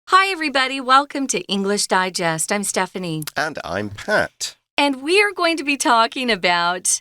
Hi, everybody. Welcome to English Digest. I'm Stephanie. And I'm Pat. And we are going to be talking about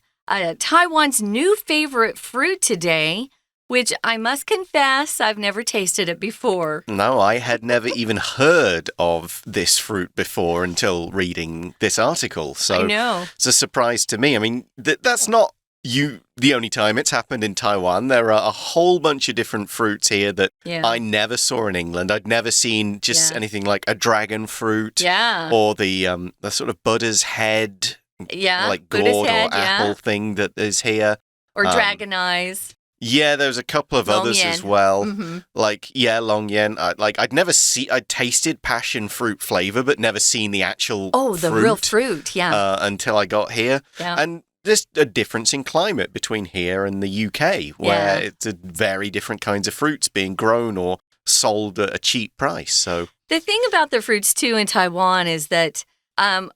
Taiwan's new favorite fruit today, which I must confess I've never tasted it before. No, I had never even heard of this fruit before until reading this article. So I know. It's a surprise to me. I mean, that's not the only time it's happened in Taiwan. There are a whole bunch of different fruits here that I never saw in England. I'd never seen just anything like a dragon fruit or the sort of Buddha's head, like gourd or apple thing that is here. Or dragon eyes. Yeah, there's a couple of others as well. Like, long yen. I'd tasted passion fruit flavor, but never seen the actual the real fruit, until I got here. Yeah. And there's a difference in climate between here and the UK, where it's a very different kinds of fruits being grown or sold at a cheap price. So the thing about the fruits, too, in Taiwan is that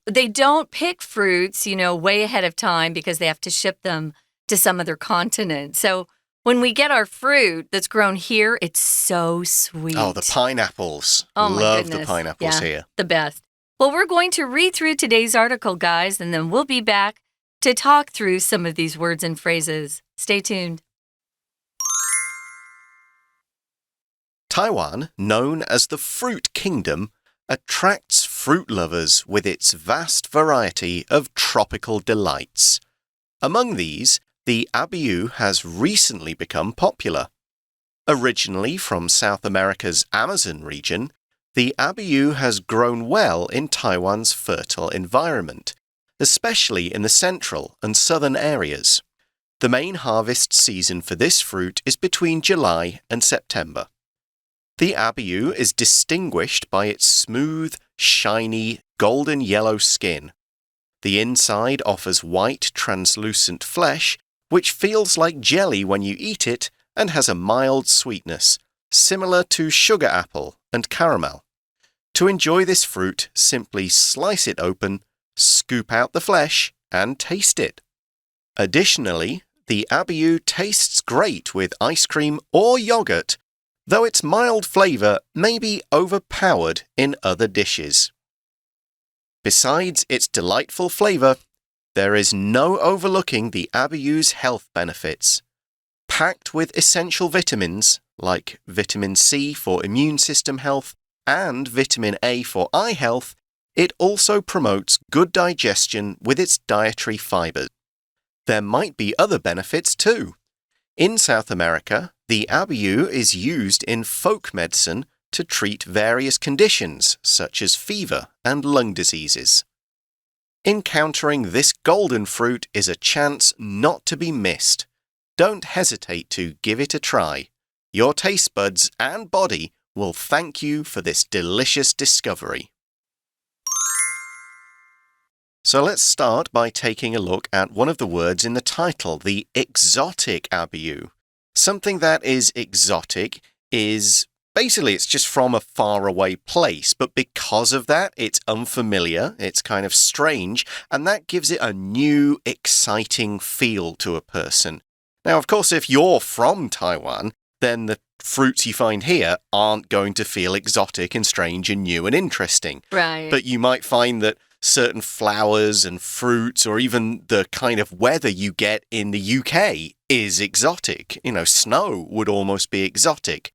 they don't pick fruits, way ahead of time because they have to ship them to some other continent. So when we get our fruit that's grown here, it's so sweet. Oh, the pineapples. Oh, my Love goodness. the pineapples here. The best. Well, we're going to read through today's article, guys, and then we'll be back to talk through some of these words and phrases. Stay tuned. Taiwan, known as the Fruit Kingdom, attracts fruit lovers with its vast variety of tropical delights. Among these, the Abiu has recently become popular. Originally from South America's Amazon region, the Abiu has grown well in Taiwan's fertile environment, especially in the central and southern areas. The main harvest season for this fruit is between July and September. The Abiu is distinguished by its smooth, shiny, golden yellow skin. The inside offers white, translucent flesh, which feels like jelly when you eat it and has a mild sweetness, similar to sugar apple and caramel. To enjoy this fruit, simply slice it open, scoop out the flesh, and taste it. Additionally, the Abiu tastes great with ice cream or yogurt, though its mild flavor may be overpowered in other dishes. Besides its delightful flavor, there is no overlooking the Abiu's health benefits. Packed with essential vitamins, like vitamin C for immune system health and vitamin A for eye health, it also promotes good digestion with its dietary fibers. There might be other benefits too. In South America, the Abiu is used in folk medicine to treat various conditions such as fever and lung diseases. Encountering this golden fruit is a chance not to be missed. Don't hesitate to give it a try. Your taste buds and body will thank you for this delicious discovery. So let's start by taking a look at one of the words in the title, the exotic Abiu. Something that is exotic is basically it's just from a faraway place, but because of that, it's unfamiliar, it's kind of strange, and that gives it a new, exciting feel to a person. Now, of course, if you're from Taiwan, then the fruits you find here aren't going to feel exotic and strange and new and interesting. Right. But you might find that certain flowers and fruits or even the kind of weather you get in the UK is exotic. Snow would almost be exotic.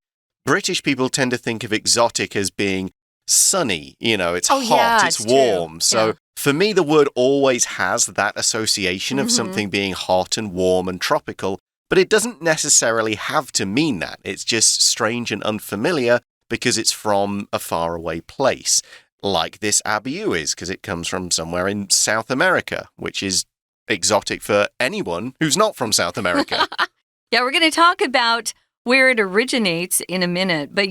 British people tend to think of exotic as being sunny. It's hot, it's warm. So for me, the word always has that association of something being hot and warm and tropical, but it doesn't necessarily have to mean that. It's just strange and unfamiliar because it's from a faraway place. Like this Abiu is, because it comes from somewhere in South America, which is exotic for anyone who's not from South America. We're going to talk about where it originates in a minute. But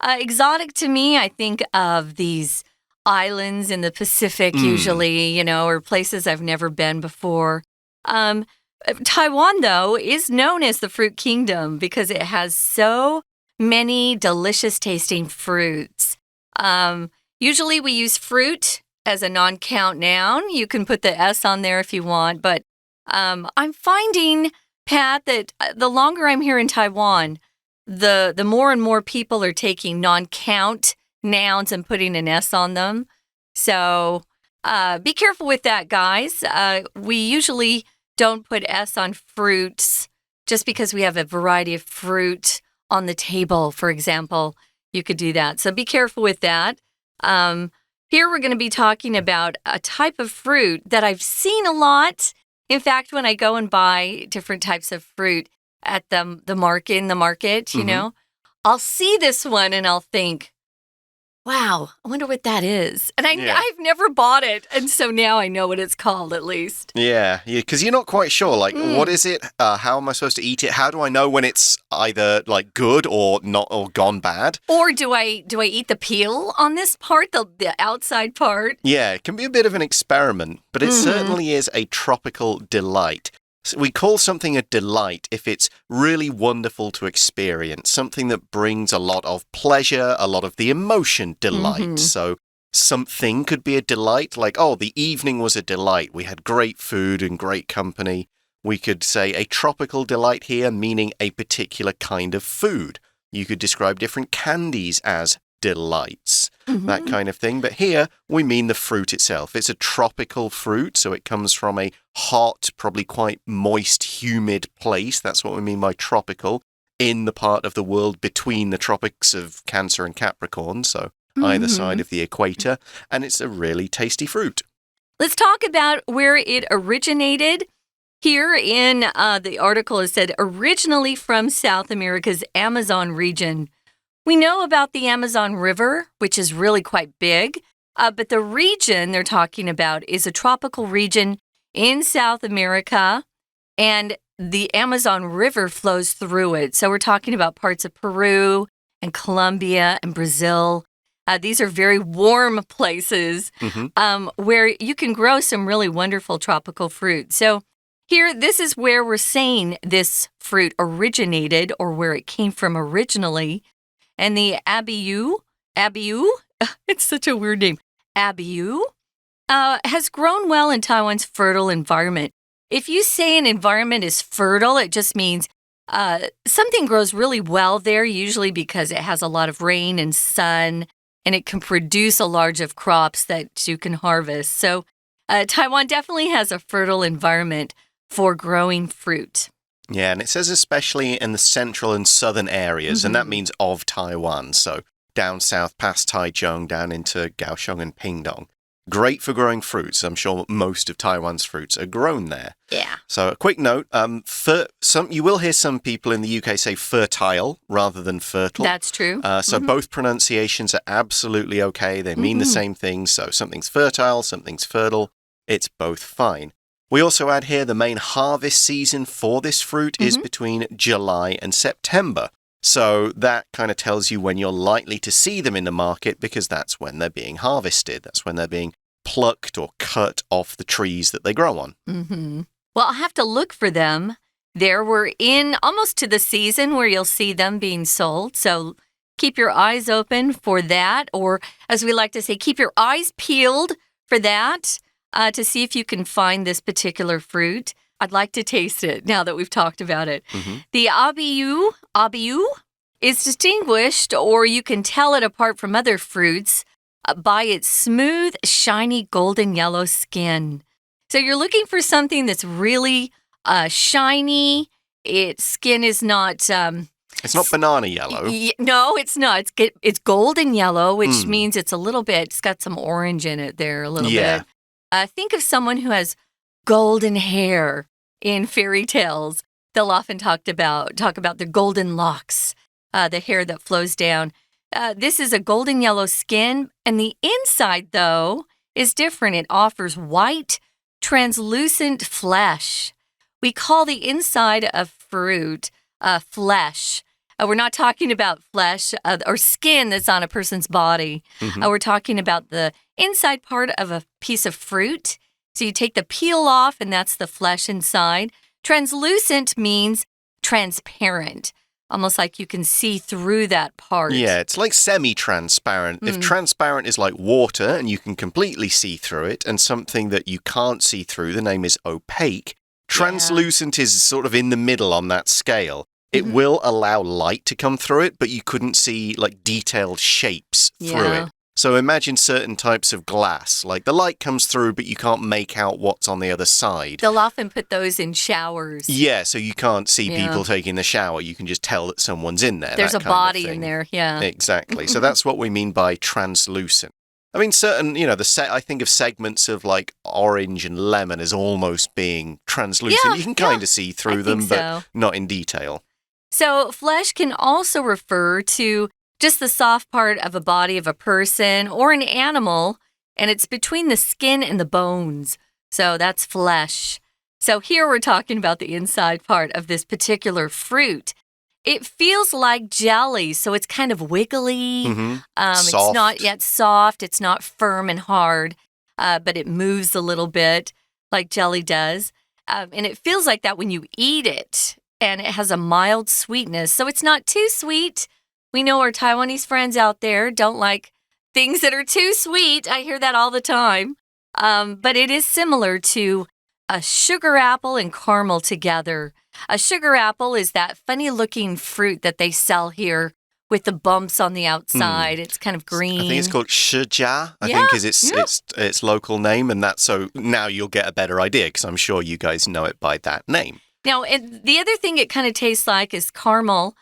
exotic to me, I think of these islands in the Pacific usually, or places I've never been before. Taiwan, though, is known as the Fruit Kingdom because it has so many delicious tasting fruits. Usually we use fruit as a non-count noun. You can put the S on there if you want. But I'm finding, Pat, that the longer I'm here in Taiwan, the more and more people are taking non-count nouns and putting an S on them. So be careful with that, guys. We usually don't put S on fruits just because we have a variety of fruit on the table, for example. You could do that. So be careful with that. Here we're going to be talking about a type of fruit that I've seen a lot. In fact, when I go and buy different types of fruit at the market, you know, I'll see this one and I'll think, wow, I wonder what that is. And I've never bought it. And so now I know what it's called, at least. Yeah, because you're not quite sure, like, what is it? How am I supposed to eat it? How do I know when it's either, like, good or not, or gone bad? Or do I eat the peel on this part, the outside part? Yeah, it can be a bit of an experiment, but it certainly is a tropical delight. So we call something a delight if it's really wonderful to experience, something that brings a lot of pleasure, a lot of the emotion delight. So something could be a delight, like, oh, the evening was a delight. We had great food and great company. We could say a tropical delight here, meaning a particular kind of food. You could describe different candies as delights, that kind of thing. But here we mean the fruit itself. It's a tropical fruit, so it comes from a hot, probably quite moist, humid place. That's what we mean by tropical, in the part of the world between the tropics of Cancer and Capricorn, so either side of the equator, and it's a really tasty fruit. Let's talk about where it originated. Here in the article it said, originally from South America's Amazon region. We know about the Amazon River, which is really quite big, but the region they're talking about is a tropical region in South America, and the Amazon River flows through it. So we're talking about parts of Peru and Colombia and Brazil. These are very warm places where you can grow some really wonderful tropical fruit. So here, this is where we're saying this fruit originated, or where it came from originally. And the Abiu, it's such a weird name, Abiu, has grown well in Taiwan's fertile environment. If you say an environment is fertile, it just means something grows really well there, usually because it has a lot of rain and sun, and it can produce a large of crops that you can harvest. So Taiwan definitely has a fertile environment for growing fruit. Yeah, and it says especially in the central and southern areas, and that means of Taiwan. So down south past Taichung, down into Kaohsiung and Pingdong. Great for growing fruits. I'm sure most of Taiwan's fruits are grown there. Yeah. So a quick note, you will hear some people in the UK say fertile rather than fertile. That's true. So both pronunciations are absolutely okay. They mean the same thing. So something's fertile, something's fertile. It's both fine. We also add here the main harvest season for this fruit is between July and September. So that kind of tells you when you're likely to see them in the market, because that's when they're being harvested. That's when they're being plucked or cut off the trees that they grow on. Well, I'll have to look for them. We're in almost to the season where you'll see them being sold. So keep your eyes open for that. Or as we like to say, keep your eyes peeled for that. To see if you can find this particular fruit. I'd like to taste it now that we've talked about it. The Abiu is distinguished, or you can tell it apart from other fruits, by its smooth, shiny, golden yellow skin. So you're looking for something that's really shiny. Its skin is not... it's not banana yellow. No, it's not. It's golden yellow, which means it's got some orange in it there a little bit. Think of someone who has golden hair in fairy tales. They'll often talk about their golden locks, the hair that flows down. This is a golden yellow skin, and the inside, though, is different. It offers white, translucent flesh. We call the inside of fruit flesh. We're not talking about flesh or skin that's on a person's body. We're talking about the inside part of a piece of fruit. So you take the peel off, and that's the flesh inside. Translucent means transparent, almost like you can see through that part. Yeah, it's like semi-transparent. If transparent is like water and you can completely see through it, and something that you can't see through, the name is opaque. Translucent is sort of in the middle on that scale. it will allow light to come through it, but you couldn't see like detailed shapes through it. So imagine certain types of glass, like the light comes through, but you can't make out what's on the other side. They'll often put those in showers. Yeah, so you can't see people taking the shower. You can just tell that someone's in there. There's a body in there, yeah. Exactly. So that's what we mean by translucent. I mean, certain, I think of segments of like orange and lemon as almost being translucent. Yeah, you can kind of see through them, but not in detail. So flesh can also refer to just the soft part of a body of a person or an animal, and it's between the skin and the bones. So that's flesh. So here we're talking about the inside part of this particular fruit. It feels like jelly, so it's kind of wiggly. It's not yet soft. It's not firm and hard, but it moves a little bit like jelly does. And it feels like that when you eat it, and it has a mild sweetness. So it's not too sweet. We know our Taiwanese friends out there don't like things that are too sweet. I hear that all the time. But it is similar to a sugar apple and caramel together. A sugar apple is that funny-looking fruit that they sell here with the bumps on the outside. It's kind of green. I think it's called shijia, I think is its local name. And that's so now you'll get a better idea because I'm sure you guys know it by that name. Now, the other thing it kind of tastes like is caramel.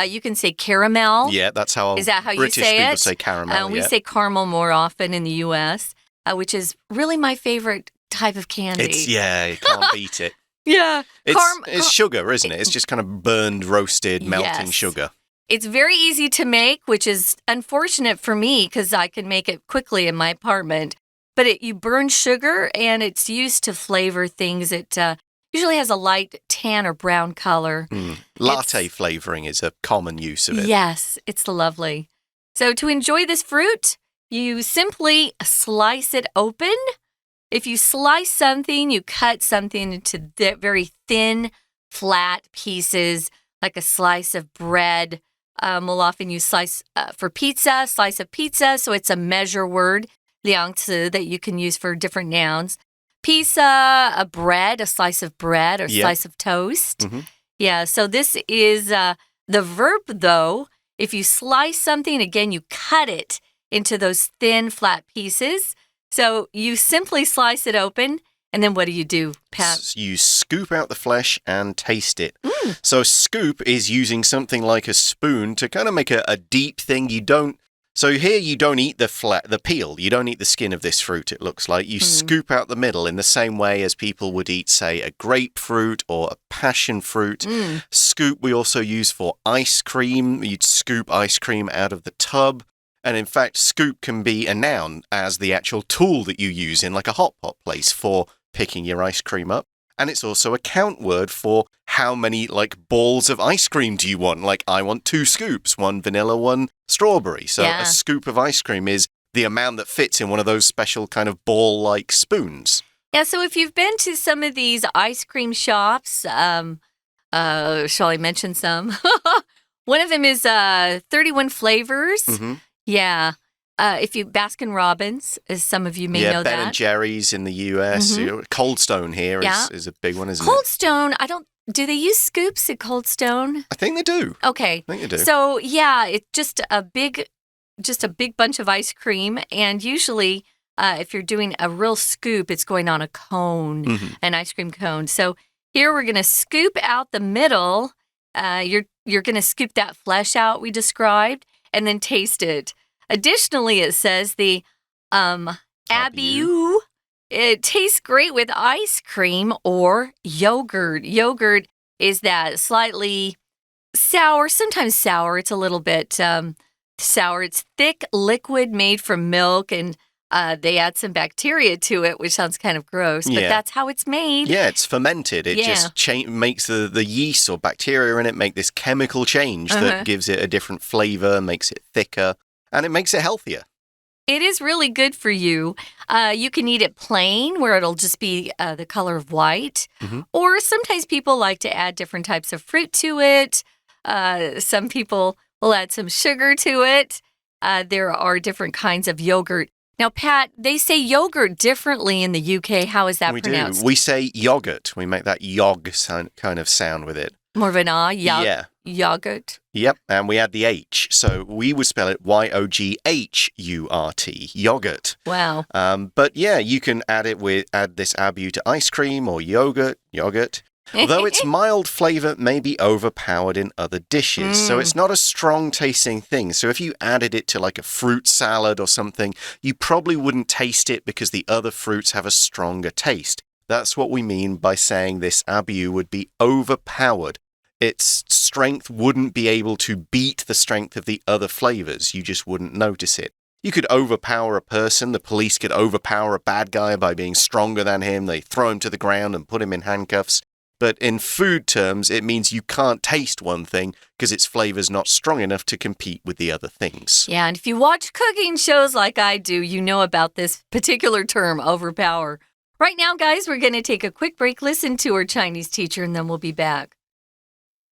You can say caramel. Yeah, that's how Is that how British you say people it? say caramel. We say caramel more often in the U.S., which is really my favorite type of candy. You can't beat it. Yeah. It's sugar, isn't it? It's just kind of burned, roasted, melting sugar. It's very easy to make, which is unfortunate for me because I can make it quickly in my apartment. But you burn sugar, and it's used to flavor things. It usually has a light tan or brown color. Latte flavoring is a common use of it. Yes, it's lovely. So to enjoy this fruit, you simply slice it open. If you slice something, you cut something into very thin, flat pieces, like a slice of bread. We'll often use slice for pizza, slice of pizza, so it's a measure word, 两词, that you can use for different nouns. Pizza, a bread, a slice of bread or slice of toast. Yeah, so this is the verb, though. If you slice something, again, you cut it into those thin, flat pieces. So you simply slice it open, and then what do, Pat? You scoop out the flesh and taste it. So a scoop is using something like a spoon to kind of make a deep thing. So here you don't eat the peel. You don't eat the skin of this fruit, it looks like. You scoop out the middle in the same way as people would eat, say, a grapefruit or a passion fruit. Scoop we also use for ice cream. You'd scoop ice cream out of the tub. And in fact, scoop can be a noun as the actual tool that you use in like a hot pot place for picking your ice cream up. And it's also a count word for how many like balls of ice cream do you want? Like I want 2 scoops, 1 vanilla, 1 strawberry. So a scoop of ice cream is the amount that fits in one of those special kind of ball-like spoons. Yeah, so if you've been to some of these ice cream shops, shall I mention some? One of them is 31 Flavors. Yeah. If you Baskin Robbins, as some of you may know Ben that. and Jerry's in the US. Cold Stone here is a big one, isn't it? Cold Stone, do they use scoops at Cold Stone? I think they do. Okay. I think they do. So yeah, it's just a big bunch of ice cream, and usually if you're doing a real scoop, it's going on a cone, an ice cream cone. So here we're going to scoop out the middle. You're going to scoop that flesh out we described, and then taste it. Additionally, it says the Abiu, it tastes great with ice cream or yogurt. Yogurt is that slightly sour, sometimes sour. It's a little bit sour. It's thick liquid made from milk, and they add some bacteria to it, which sounds kind of gross, but that's how it's made. Yeah, it's fermented. It just makes the yeast or bacteria in it make this chemical change that gives it a different flavor, makes it thicker, and it makes it healthier. It is really good for you. You can eat it plain, where it'll just be the color of white. Or sometimes people like to add different types of fruit to it. Some people will add some sugar to it. There are different kinds of yogurt. Now, Pat, they say yogurt differently in the UK. How is that pronounced? We say yogurt. We make that yog kind of sound with it. More of an R, Yeah. Yogurt. Yep, and we add the H. So we would spell it Yoghurt, yogurt. Wow. But yeah, you can add this Abiu to ice cream or yogurt. Although its mild flavor may be overpowered in other dishes, so it's not a strong tasting thing. So if you added it to like a fruit salad or something, you probably wouldn't taste it because the other fruits have a stronger taste. That's what we mean by saying this Abiu would be overpowered. Its strength wouldn't be able to beat the strength of the other flavors. You just wouldn't notice it. You could overpower a person. The police could overpower a bad guy by being stronger than him. They throw him to the ground and put him in handcuffs. But in food terms, it means you can't taste one thing because its flavor's not strong enough to compete with the other things. Yeah, and if you watch cooking shows like I do, you know about this particular term, overpower. Right now, guys, we're going to take a quick break, listen to our Chinese teacher, and then we'll be back.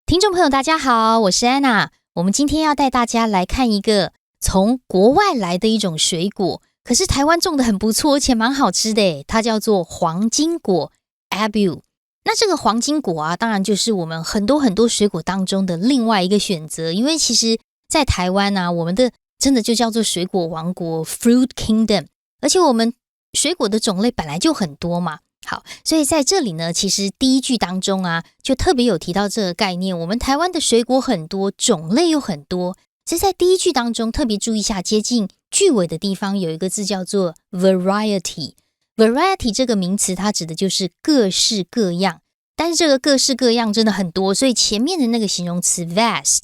听众朋友大家好，我是安娜。我们今天要带大家来看一个从国外来的一种水果，可是台湾种的很不错，而且蛮好吃的耶，它叫做黄金果 Abiu。那这个黄金果啊，当然就是我们很多水果当中的另外一个选择，因为其实在台湾啊，我们的真的就叫做水果王国 Fruit Kingdom， 而且我们水果的种类本来就很多嘛。好，所以在这里呢，其实第一句当中啊，就特别有提到这个概念。我们台湾的水果很多，种类又很多，所以在第一句当中特别注意一下，接近句尾的地方有一个字叫做 variety。variety 这个名词它指的就是各式各样，但是这个各式各样真的很多，所以前面的那个形容词 vast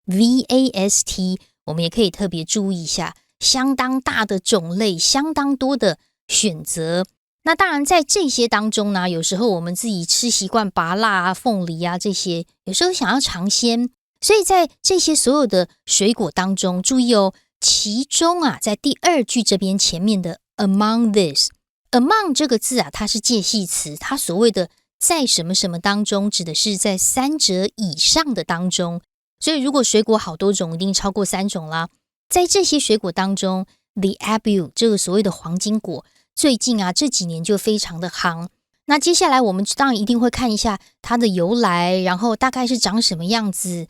V-A-S-T 我们也可以特别注意一下，相当大的种类，相当多的选择。那当然在这些当中呢，有时候我们自己吃习惯芭乐啊、凤梨啊这些，有时候想要尝鲜，所以在这些所有的水果当中，注意哦，其中啊，在第二句这边前面的 among this。among 这个字啊，它是介系词，它所谓的在什么什么当中，指的是在三者以上的当中。所以如果水果好多种，一定超过3种啦。在这些水果当中 ，the Abiu 这个所谓的黄金果，最近啊这几年就非常的夯。那接下来我们当然一定会看一下它的由来，然后大概是长什么样子，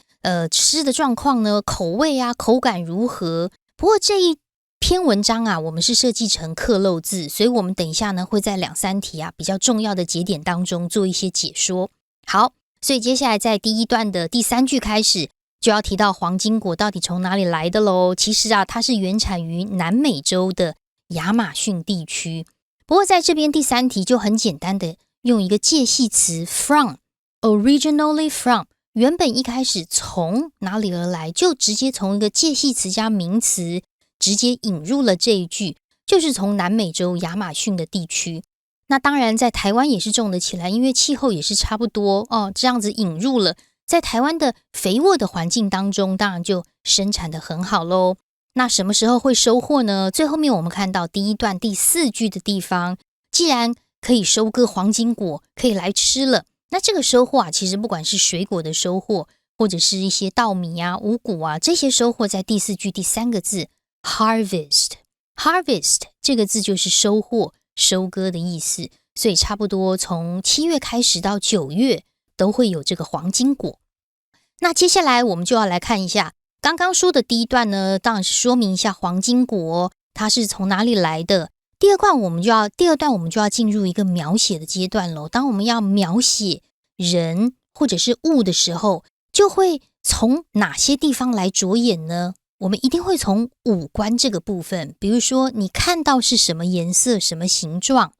吃的状况呢，口味啊，口感如何。不过这一篇文章啊，我们是设计成课漏字，所以我们等一下呢会在2-3题啊比较重要的节点当中做一些解说。好，所以接下来在第一段的第3句开始，就要提到黄金果到底从哪里来的咯。其实啊，它是原产于南美洲的亚马逊地区。不过在这边第3题就很简单的用一个介系词 from originally from， 原本一开始从哪里而来，就直接从一个介系词加名词直接引入了这一句，就是从南美洲亚马逊的地区。那当然在台湾也是种得起来，因为气候也是差不多哦，这样子引入了，在台湾的肥沃的环境当中，当然就生产得很好咯。那什么时候会收获呢？最后面我们看到第一段第4句的地方，既然可以收割黄金果，可以来吃了，那这个收获啊，其实不管是水果的收获，或者是一些稻米啊、五谷啊，这些收获在第4句第3个字 harvest 这个字就是收获、收割的意思，所以差不多从7月开始到9月都会有这个黄金果。那接下来我们就要来看一下刚刚说的第一段呢，当然是说明一下黄金果它是从哪里来的。第二段我们就要进入一个描写的阶段咯。当我们要描写人或者是物的时候，就会从哪些地方来着眼呢？我们一定会从五官这个部分，比如说你看到是什么颜色、什么形状，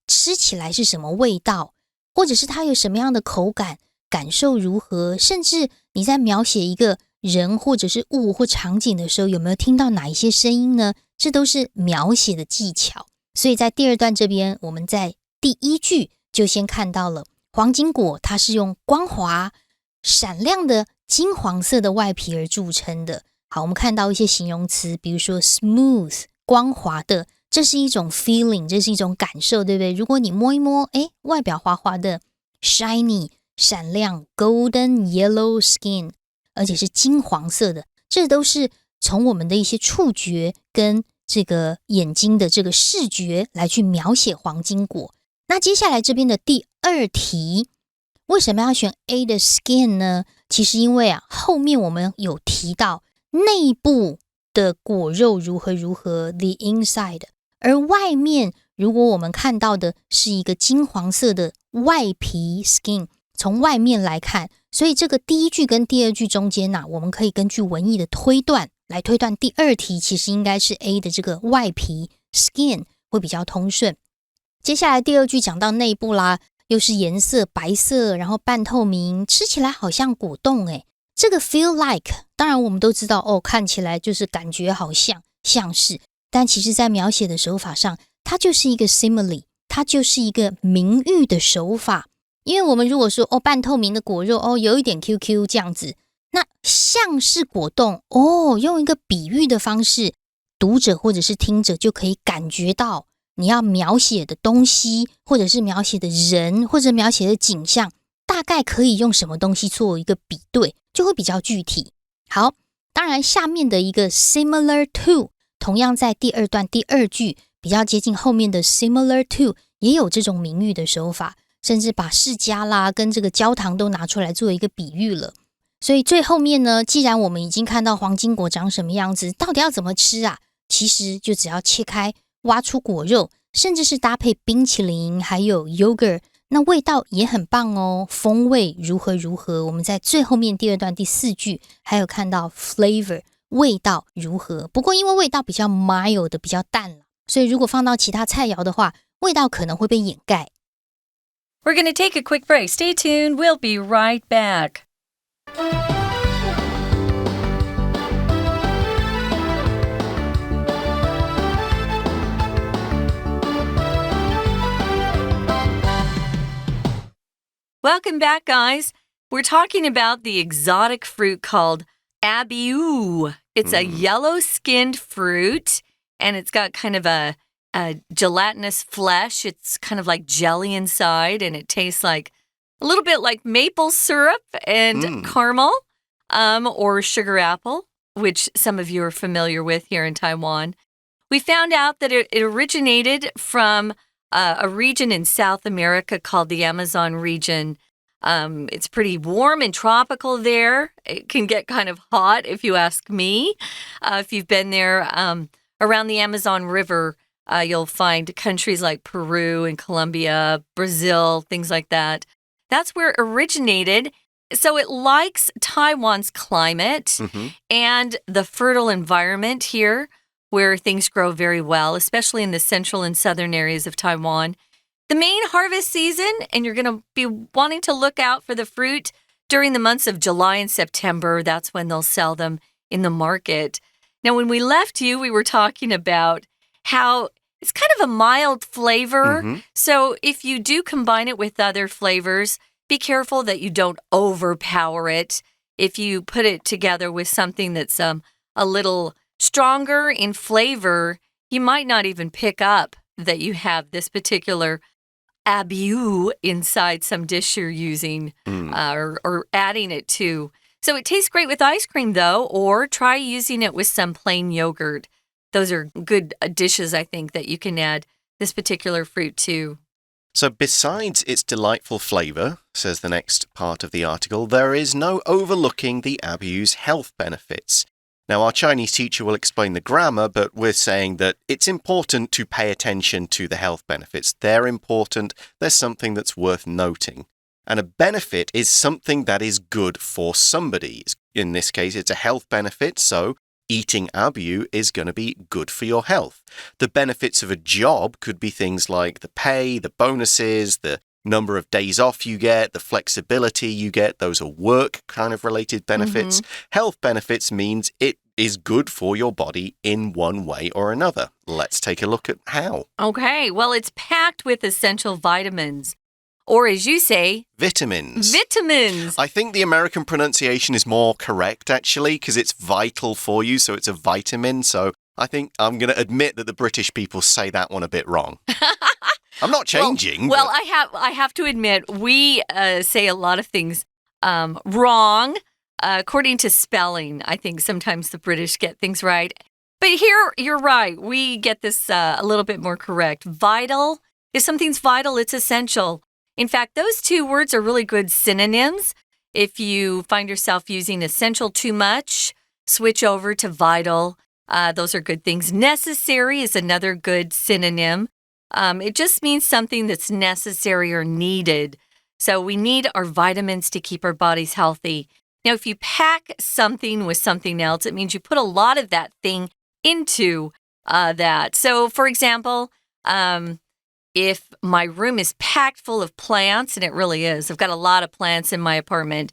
吃起来是什么味道，或者是它有什么样的口感，感受如何，甚至你在描写一个人或者是物或场景的时候，有没有听到哪一些声音呢？这都是描写的技巧。所以在第2段这边，我们在第1句就先看到了黄金果，它是用光滑、闪亮的金黄色的外皮而著称的。好，我们看到一些形容词，比如说 smooth 光滑的，这是一种 feeling， 这是一种感受，对不对？如果你摸一摸，外表滑滑的 shiny 闪亮 golden yellow skin， 而且是金黄色的，这都是从我们的一些触觉跟这个眼睛的这个视觉来去描写黄金果。那接下来这边的第2题，为什么要选 A 的 skin 呢？其实因为后面我们有提到内部的果肉如何 the inside， 而外面如果我们看到的是一个金黄色的外皮 skin， 从外面来看，所以这个第一句跟第二句中间我们可以根据文意的推断来推断第二题其实应该是 A 的这个外皮 skin 会比较通顺。接下来第二句讲到内部啦，又是颜色白色，然后半透明，吃起来好像果冻这个 feel like 当然我们都知道看起来就是感觉好像是，但其实在描写的手法上它就是一个 simile， 它就是一个明喻的手法。因为我们如果说半透明的果肉有一点 QQ 这样子，那像是果冻用一个比喻的方式，读者或者是听者就可以感觉到你要描写的东西，或者是描写的人，或者描写的景象，大概可以用什么东西做一个比对，就会比较具体。好，当然下面的一个 similar to 同样在第二段第二句比较接近后面的 similar to 也有这种明喻的手法，甚至把释迦啦跟这个焦糖都拿出来做一个比喻了。所以最后面呢，既然我们已经看到黄金果长什么样子，到底要怎么吃其实就只要切开挖出果肉，甚至是搭配冰淇淋还有 yogurt， 那味道也很棒风味如何我们在最后面第二段第四句还有看到 flavor 味道如何。不过因为味道比较 mild 的比较淡了，所以如果放到其他菜肴的话，味道可能会被掩盖。 We're going to take a quick break. Stay tuned. We'll be right back. Welcome back, guys. We're talking about the exotic fruit called Abiu. It's a yellow-skinned fruit, and it's got kind of a gelatinous flesh. It's kind of like jelly inside, and it tastes like a little bit like maple syrup and caramel or sugar apple, which some of you are familiar with here in Taiwan. We found out that it originated from a region in South America called the Amazon region. It's pretty warm and tropical there. It can get kind of hot if you ask me. If you've been there around the Amazon River, you'll find countries like Peru and Colombia, Brazil, things like that. That's where it originated. So it likes Taiwan's climate and the fertile environment here, where things grow very well, especially in the central and southern areas of Taiwan. The main harvest season, and you're going to be wanting to look out for the fruit during the months of July and September. That's when they'll sell them in the market. Now, when we left you, we were talking about how it's kind of a mild flavor. So if you do combine it with other flavors, be careful that you don't overpower it. If you put it together with something that's a little stronger in flavor, you might not even pick up that you have this particular Abiu inside some dish you're using or adding it to. So it tastes great with ice cream, though, or try using it with some plain yogurt. Those are good dishes, I think, that you can add this particular fruit to. So besides its delightful flavor, says the next part of the article, there is no overlooking the Abiu's health benefits. Now, our Chinese teacher will explain the grammar, but we're saying that it's important to pay attention to the health benefits. They're important. There's something that's worth noting. And a benefit is something that is good for somebody. In this case, it's a health benefit, so eating Abiu is going to be good for your health. The benefits of a job could be things like the pay, the bonuses, the number of days off you get, the flexibility you get. Those are work kind of related benefits. Health benefits means it is good for your body in one way or another. Let's take a look at how. Okay, well, it's packed with essential vitamins. Or as you say, vitamins. Vitamins. I think the American pronunciation is more correct, actually, because it's vital for you, so it's a vitamin. So I think I'm going to admit that the British people say that one a bit wrong. I'm not changing. Well, I have to admit, we say a lot of things wrong. According to spelling, I think sometimes the British get things right. But here, you're right. We get this a little bit more correct. Vital. If something's vital, it's essential. In fact, those two words are really good synonyms. If you find yourself using essential too much, switch over to vital. Those are good things. Necessary is another good synonym. It just means something that's necessary or needed. So we need our vitamins to keep our bodies healthy. Now, if you pack something with something else, it means you put a lot of that thing into that. So, for example, if my room is packed full of plants, and it really is, I've got a lot of plants in my apartment,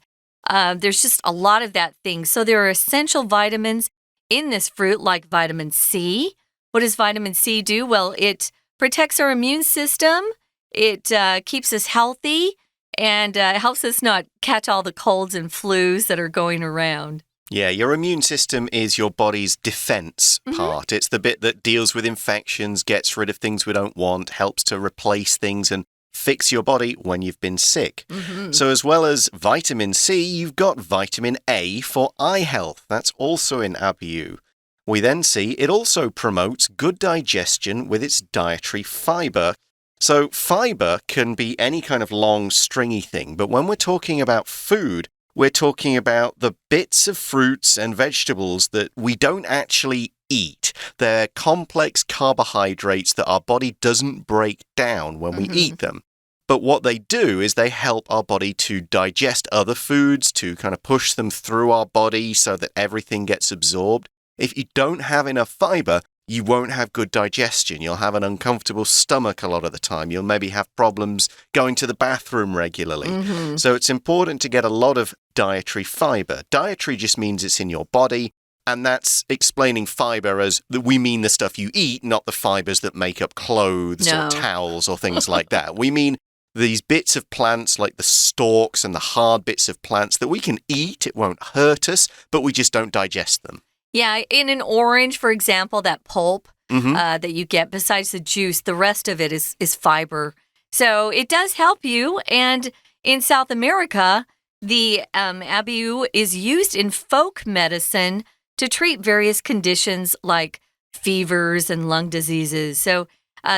there's just a lot of that thing. So there are essential vitamins in this fruit, like vitamin C. What does vitamin C do? Well, it protects our immune system. It keeps us healthy. And helps us not catch all the colds and flus that are going around. Yeah, your immune system is your body's defense part. It's the bit that deals with infections, gets rid of things we don't want, helps to replace things and fix your body when you've been sick. So as well as vitamin C, you've got vitamin A for eye health. That's also in Abiu. We then see it also promotes good digestion with its dietary fiber.So fiber can be any kind of long, stringy thing, but when we're talking about food, we're talking about the bits of fruits and vegetables that we don't actually eat. They're complex carbohydrates that our body doesn't break down when we eat them. But what they do is they help our body to digest other foods, to kind of push them through our body so that everything gets absorbed. If you don't have enough fiber,you won't have good digestion. You'll have an uncomfortable stomach a lot of the time. You'll maybe have problems going to the bathroom regularly. So it's important to get a lot of dietary fiber. Dietary just means it's in your body, and that's explaining fiber as we mean the stuff you eat, not the fibers that make up clothes or towels or things like that. We mean these bits of plants like the stalks and the hard bits of plants that we can eat. It won't hurt us, but we just don't digest them.Yeah, in an orange, for example, that pulp that you get, besides the juice, the rest of it is fiber. So it does help you. And in South America, the Abiu is used in folk medicine to treat various conditions like fevers and lung diseases. So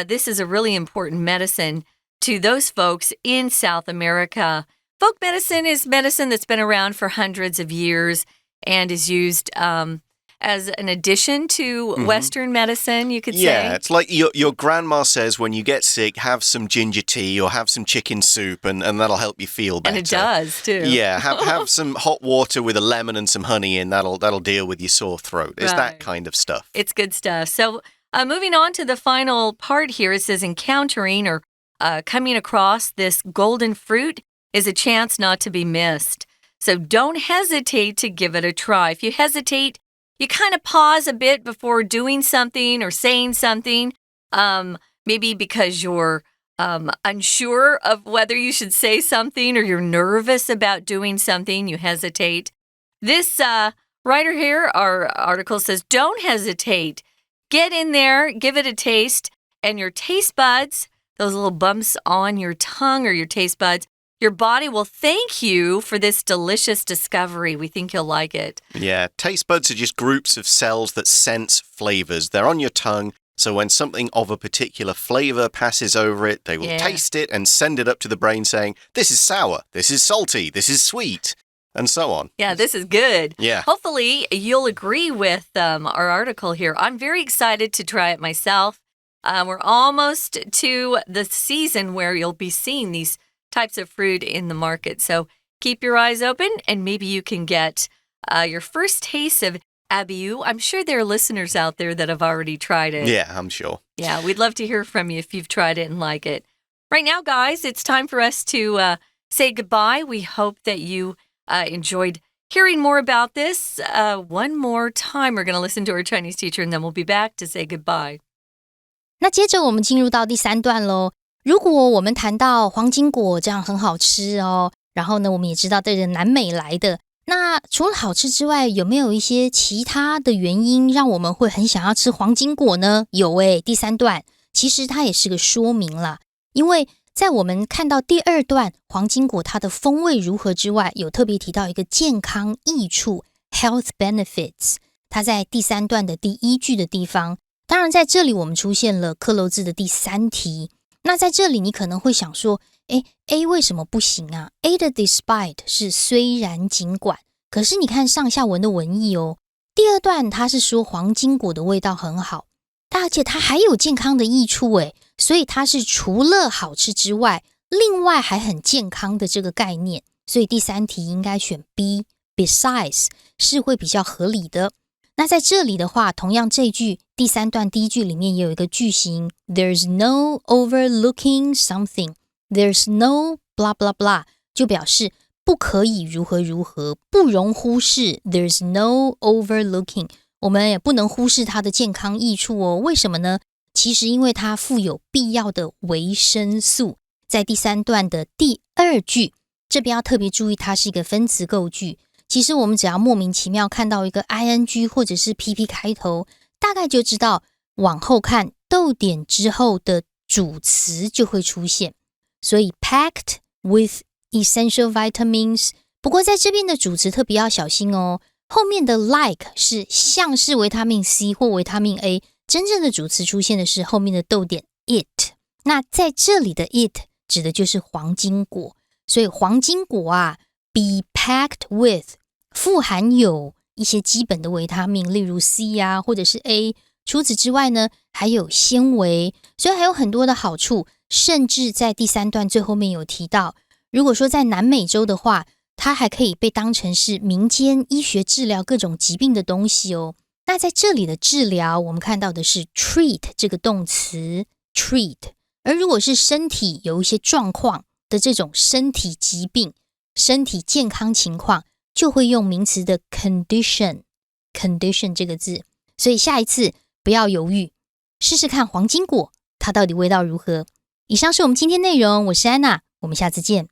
this is a really important medicine to those folks in South America. Folk medicine is medicine that's been around for hundreds of years and is used,as an addition to Western medicine, you could say. Yeah, it's like your grandma says when you get sick, have some ginger tea or have some chicken soup and that'll help you feel better. And it does, too. Yeah, have some hot water with a lemon and some honey in. That'll deal with your sore throat. It's that kind of stuff. It's good stuff. So moving on to the final part here, it says encountering or coming across this golden fruit is a chance not to be missed. So don't hesitate to give it a try. If you hesitate,You kind of pause a bit before doing something or saying something, maybe because you're unsure of whether you should say something or you're nervous about doing something, you hesitate. This writer here, our article says, don't hesitate. Get in there, give it a taste, and your taste buds, those little bumps on your tongue or your taste buds,Your body will thank you for this delicious discovery. We think you'll like it. Yeah, taste buds are just groups of cells that sense flavors. They're on your tongue, so when something of a particular flavor passes over it, they will taste it and send it up to the brain saying, this is sour, this is salty, this is sweet, and so on. Yeah, this is good. Yeah. Hopefully, you'll agree with our article here. I'm very excited to try it myself. We're almost to the season where you'll be seeing these types of fruit in the market. So keep your eyes open and maybe you can get your first taste of Abiu. I'm sure there are listeners out there that have already tried it. Yeah, I'm sure. Yeah, we'd love to hear from you if you've tried it and like it. Right now, guys, it's time for us to say goodbye. We hope that you enjoyed hearing more about this. One more time, we're going to listen to our Chinese teacher and then we'll be back to say goodbye. 那接着我们进入到第3段咯。如果我们谈到黄金果这样很好吃哦，然后呢我们也知道这是南美来的，那除了好吃之外，有没有一些其他的原因让我们会很想要吃黄金果呢？有耶，第3段其实它也是个说明啦，因为在我们看到第2段黄金果它的风味如何之外，有特别提到一个健康益处 health benefits， 它在第3段的第1句的地方，当然在这里我们出现了克漏字的第3题。那在这里你可能会想说A 为什么不行啊？ A 的 despite 是虽然尽管，可是你看上下文的文意哦。第二段它是说黄金果的味道很好，而且它还有健康的益处诶，所以它是除了好吃之外，另外还很健康的这个概念。所以第三题应该选 B besides 是会比较合理的。那在这里的话，同样这句第三段第一句里面也有一个句型 There's no overlooking something There's no blah blah blah 就表示不可以如何如何，不容忽视 There's no overlooking 我们也不能忽视它的健康益处哦。为什么呢？其实因为它富有必要的维生素。在第三段的第二句这边要特别注意，它是一个分词构句。其实我们只要莫名其妙看到一个 ing 或者是 pp 开头，大概就知道往后看逗点之后的主词就会出现。所以 packed with essential vitamins， 不过在这边的主词特别要小心哦。后面的 like 是像是维他命 C 或维他命 A， 真正的主词出现的是后面的逗点 it。那在这里的 it 指的就是黄金果。所以黄金果啊 be packed with 富含有一些基本的维他命，例如 C 啊或者是 A。 除此之外呢还有纤维，所以还有很多的好处。甚至在第三段最后面有提到，如果说在南美洲的话，它还可以被当成是民间医学治疗各种疾病的东西哦。那在这里的治疗我们看到的是 treat 这个动词 treat， 而如果是身体有一些状况的这种身体疾病身体健康情况，就会用名词的 condition 这个字。所以下一次不要犹豫，试试看黄金果它到底味道如何。以上是我们今天内容，我是安娜，我们下次见。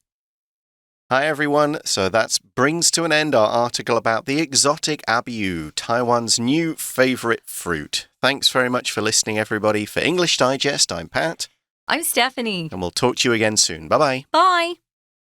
Hi everyone, so that brings to an end our article about the exotic Abiu, Taiwan's new favorite fruit. Thanks very much for listening everybody. For English Digest, I'm Pat. I'm Stephanie. And we'll talk to you again soon. Bye-bye. Bye.